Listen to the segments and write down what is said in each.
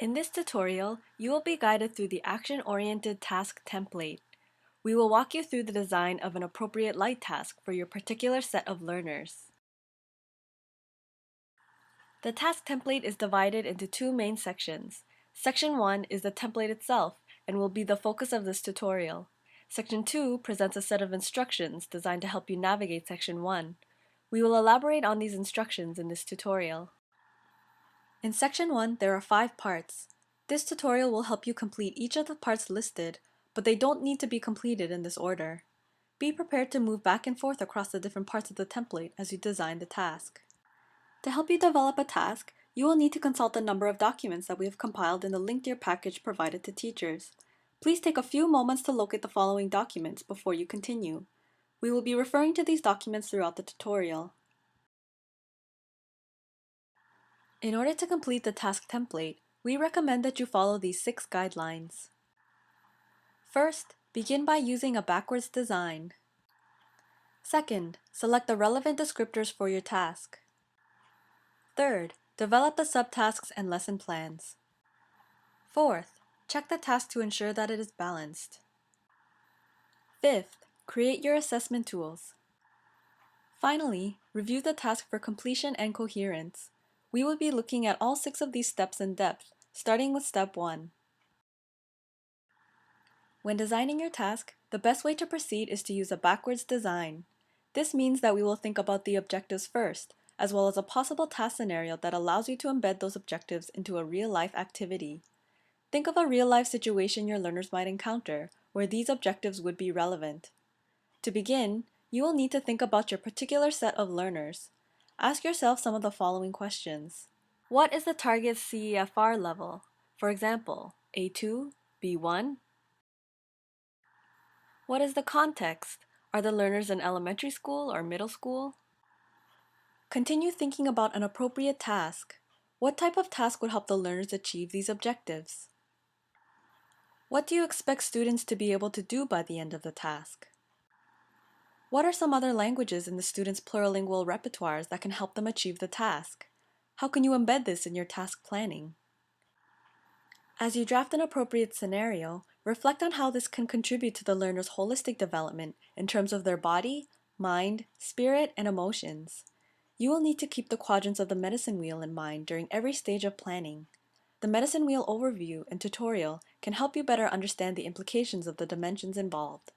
In this tutorial, you will be guided through the action-oriented task template. We will walk you through the design of an appropriate light task for your particular set of learners. The task template is divided into two main sections. Section 1 is the template itself and will be the focus of this tutorial. Section 2 presents a set of instructions designed to help you navigate Section 1. We will elaborate on these instructions in this tutorial. In Section 1, there are 5 parts. This tutorial will help you complete each of the parts listed, but they don't need to be completed in this order. Be prepared to move back and forth across the different parts of the template as you design the task. To help you develop a task, you will need to consult a number of documents that we have compiled in the linked here package provided to teachers. Please take a few moments to locate the following documents before you continue. We will be referring to these documents throughout the tutorial. In order to complete the task template, we recommend that you follow these 6 guidelines. First, begin by using a backwards design. Second, select the relevant descriptors for your task. Third, develop the subtasks and lesson plans. Fourth, check the task to ensure that it is balanced. Fifth, create your assessment tools. Finally, review the task for completion and coherence. We will be looking at all 6 of these steps in depth, starting with step 1. When designing your task, the best way to proceed is to use a backwards design. This means that we will think about the objectives first, as well as a possible task scenario that allows you to embed those objectives into a real-life activity. Think of a real-life situation your learners might encounter, where these objectives would be relevant. To begin, you will need to think about your particular set of learners. Ask yourself some of the following questions. What is the target CEFR level? For example, A2, B1? What is the context? Are the learners in elementary school or middle school? Continue thinking about an appropriate task. What type of task would help the learners achieve these objectives? What do you expect students to be able to do by the end of the task? What are some other languages in the students' plurilingual repertoires that can help them achieve the task? How can you embed this in your task planning? As you draft an appropriate scenario, reflect on how this can contribute to the learner's holistic development in terms of their body, mind, spirit, and emotions. You will need to keep the quadrants of the medicine wheel in mind during every stage of planning. The medicine wheel overview and tutorial can help you better understand the implications of the dimensions involved.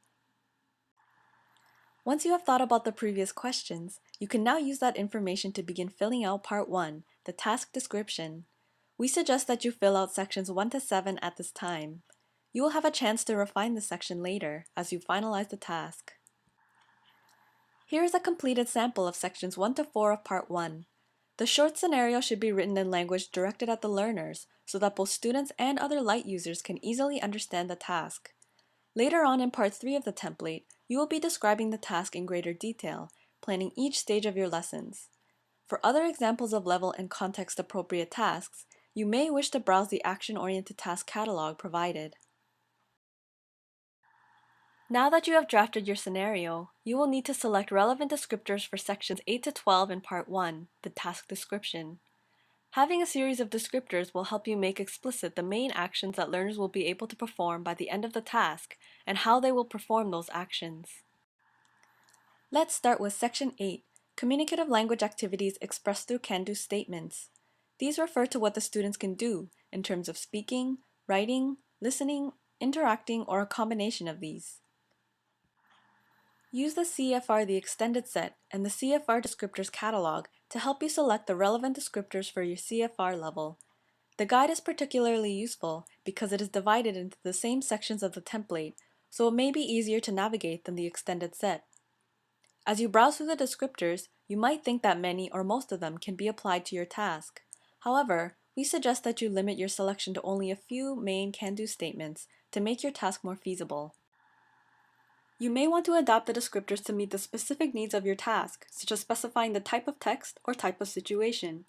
Once you have thought about the previous questions, you can now use that information to begin filling out Part 1, the task description. We suggest that you fill out sections 1 to 7 at this time. You will have a chance to refine this section later as you finalize the task. Here is a completed sample of sections 1 to 4 of Part 1. The short scenario should be written in language directed at the learners so that both students and other light users can easily understand the task. Later on in Part 3 of the template, you will be describing the task in greater detail, planning each stage of your lessons. For other examples of level and context-appropriate tasks, you may wish to browse the action-oriented task catalog provided. Now that you have drafted your scenario, you will need to select relevant descriptors for sections 8 to 12 in Part 1, the task description. Having a series of descriptors will help you make explicit the main actions that learners will be able to perform by the end of the task and how they will perform those actions. Let's start with Section 8, Communicative Language Activities Expressed Through Can-Do Statements. These refer to what the students can do in terms of speaking, writing, listening, interacting, or a combination of these. Use the CFR the extended set and the CFR descriptors catalog to help you select the relevant descriptors for your CFR level. The guide is particularly useful because it is divided into the same sections of the template, so it may be easier to navigate than the extended set. As you browse through the descriptors, you might think that many or most of them can be applied to your task. However, we suggest that you limit your selection to only a few main can-do statements to make your task more feasible. You may want to adapt the descriptors to meet the specific needs of your task, such as specifying the type of text or type of situation.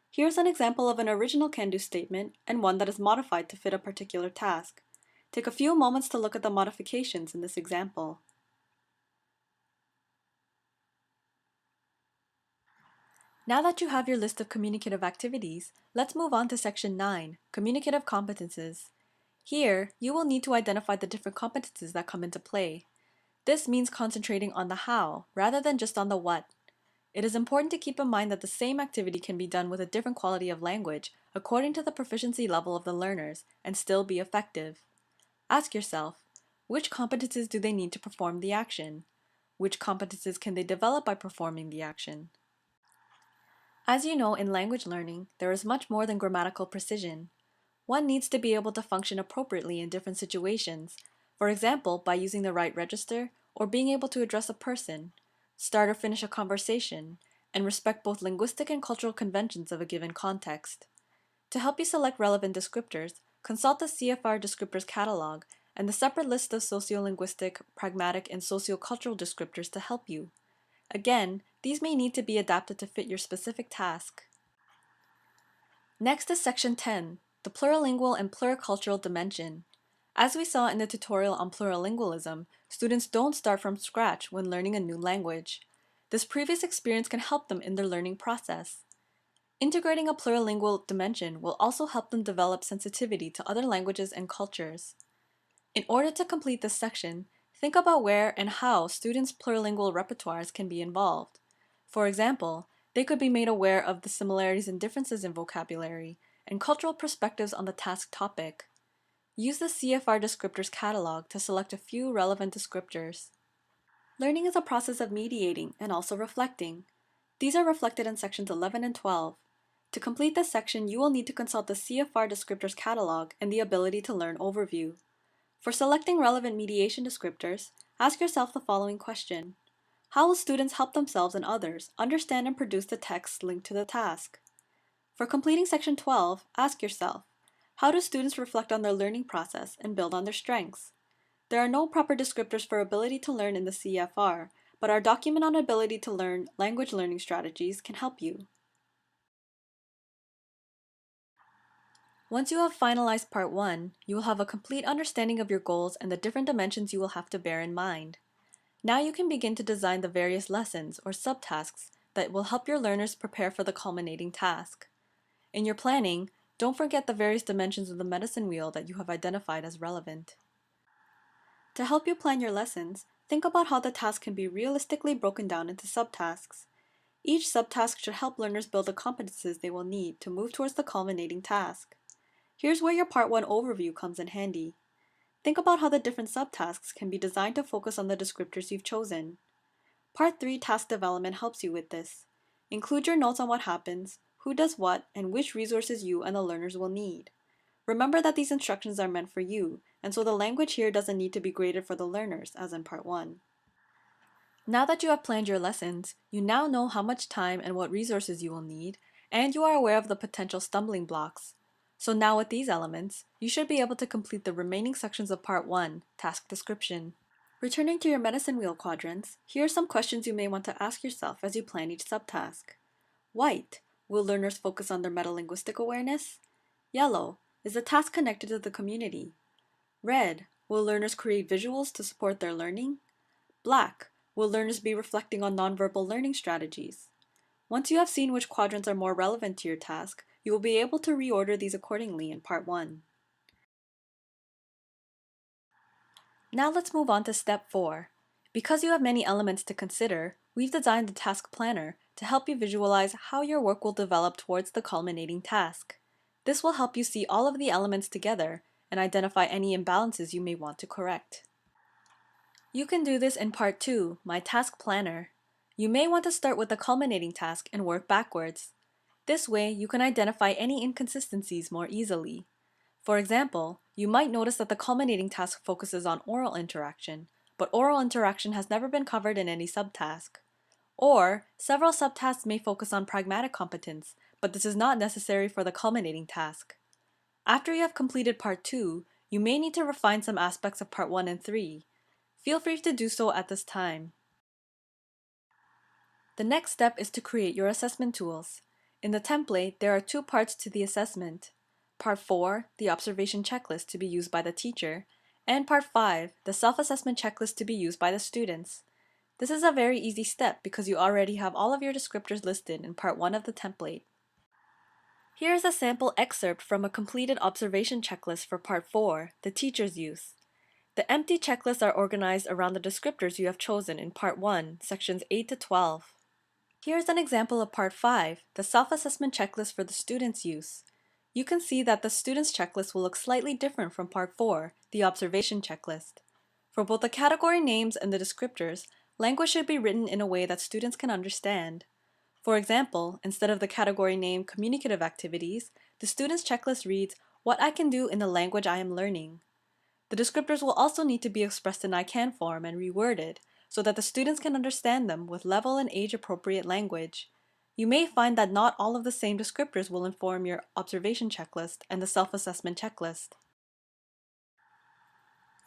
Here's an example of an original can-do statement and one that is modified to fit a particular task. Take a few moments to look at the modifications in this example. Now that you have your list of communicative activities, let's move on to Section 9, Communicative Competences. Here, you will need to identify the different competences that come into play. This means concentrating on the how, rather than just on the what. It is important to keep in mind that the same activity can be done with a different quality of language according to the proficiency level of the learners and still be effective. Ask yourself, which competences do they need to perform the action? Which competences can they develop by performing the action? As you know, in language learning, there is much more than grammatical precision. One needs to be able to function appropriately in different situations, for example, by using the right register or being able to address a person, start or finish a conversation, and respect both linguistic and cultural conventions of a given context. To help you select relevant descriptors, consult the CFR Descriptors catalog and the separate list of sociolinguistic, pragmatic, and sociocultural descriptors to help you. Again, these may need to be adapted to fit your specific task. Next is Section 10, the plurilingual and pluricultural dimension. As we saw in the tutorial on plurilingualism, students don't start from scratch when learning a new language. This previous experience can help them in their learning process. Integrating a plurilingual dimension will also help them develop sensitivity to other languages and cultures. In order to complete this section, think about where and how students' plurilingual repertoires can be involved. For example, they could be made aware of the similarities and differences in vocabulary and cultural perspectives on the task topic. Use the CFR Descriptors catalog to select a few relevant descriptors. Learning is a process of mediating and also reflecting. These are reflected in sections 11 and 12. To complete this section, you will need to consult the CFR Descriptors catalog and the Ability to Learn overview. For selecting relevant mediation descriptors, ask yourself the following question. How will students help themselves and others understand and produce the text linked to the task? For completing section 12, ask yourself, how do students reflect on their learning process and build on their strengths? There are no proper descriptors for ability to learn in the CFR, but our document on ability to learn language learning strategies can help you. Once you have finalized part 1, you will have a complete understanding of your goals and the different dimensions you will have to bear in mind. Now you can begin to design the various lessons or subtasks that will help your learners prepare for the culminating task. In your planning, don't forget the various dimensions of the medicine wheel that you have identified as relevant. To help you plan your lessons, think about how the task can be realistically broken down into subtasks. Each subtask should help learners build the competencies they will need to move towards the culminating task. Here's where your Part 1 overview comes in handy. Think about how the different subtasks can be designed to focus on the descriptors you've chosen. Part 3 task development helps you with this. Include your notes on what happens, who does what, and which resources you and the learners will need. Remember that these instructions are meant for you, and so the language here doesn't need to be graded for the learners, as in Part 1. Now that you have planned your lessons, you now know how much time and what resources you will need, and you are aware of the potential stumbling blocks. So now with these elements, you should be able to complete the remaining sections of Part 1, Task Description. Returning to your medicine wheel quadrants, here are some questions you may want to ask yourself as you plan each subtask. White, will learners focus on their metalinguistic awareness? Yellow, is the task connected to the community? Red, will learners create visuals to support their learning? Black, will learners be reflecting on nonverbal learning strategies? Once you have seen which quadrants are more relevant to your task, you will be able to reorder these accordingly in Part 1. Now let's move on to Step 4. Because you have many elements to consider, we've designed the Task Planner to help you visualize how your work will develop towards the culminating task. This will help you see all of the elements together and identify any imbalances you may want to correct. You can do this in Part 2, My Task Planner. You may want to start with the culminating task and work backwards. This way, you can identify any inconsistencies more easily. For example, you might notice that the culminating task focuses on oral interaction, but oral interaction has never been covered in any subtask. Or, several subtasks may focus on pragmatic competence, but this is not necessary for the culminating task. After you have completed Part 2, you may need to refine some aspects of Part 1 and 3. Feel free to do so at this time. The next step is to create your assessment tools. In the template, there are 2 parts to the assessment. Part 4, the observation checklist to be used by the teacher, and Part 5, the self-assessment checklist to be used by the students. This is a very easy step because you already have all of your descriptors listed in part 1 of the template. Here is a sample excerpt from a completed observation checklist for part 4, the teacher's use. The empty checklists are organized around the descriptors you have chosen in part 1, sections 8 to 12. Here's an example of part 5, the self-assessment checklist for the student's use. You can see that the student's checklist will look slightly different from part 4, the observation checklist. For both the category names and the descriptors, language should be written in a way that students can understand. For example, instead of the category name communicative activities, the student's checklist reads, "What I can do in the language I am learning." The descriptors will also need to be expressed in I can form and reworded, so that the students can understand them with level and age appropriate language. You may find that not all of the same descriptors will inform your observation checklist and the self-assessment checklist.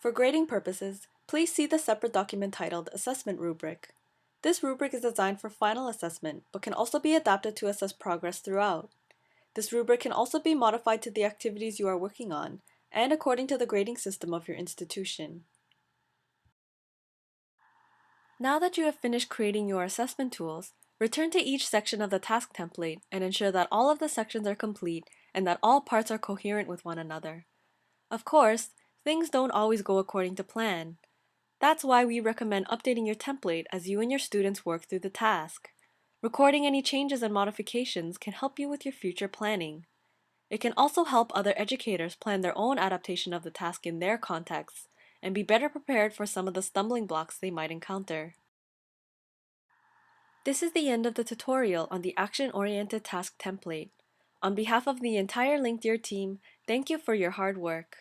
For grading purposes, please see the separate document titled Assessment Rubric. This rubric is designed for final assessment, but can also be adapted to assess progress throughout. This rubric can also be modified to the activities you are working on, and according to the grading system of your institution. Now that you have finished creating your assessment tools, return to each section of the task template and ensure that all of the sections are complete and that all parts are coherent with one another. Of course, things don't always go according to plan. That's why we recommend updating your template as you and your students work through the task. Recording any changes and modifications can help you with your future planning. It can also help other educators plan their own adaptation of the task in their contexts and be better prepared for some of the stumbling blocks they might encounter. This is the end of the tutorial on the action-oriented task template. On behalf of the entire Linked Year team, thank you for your hard work.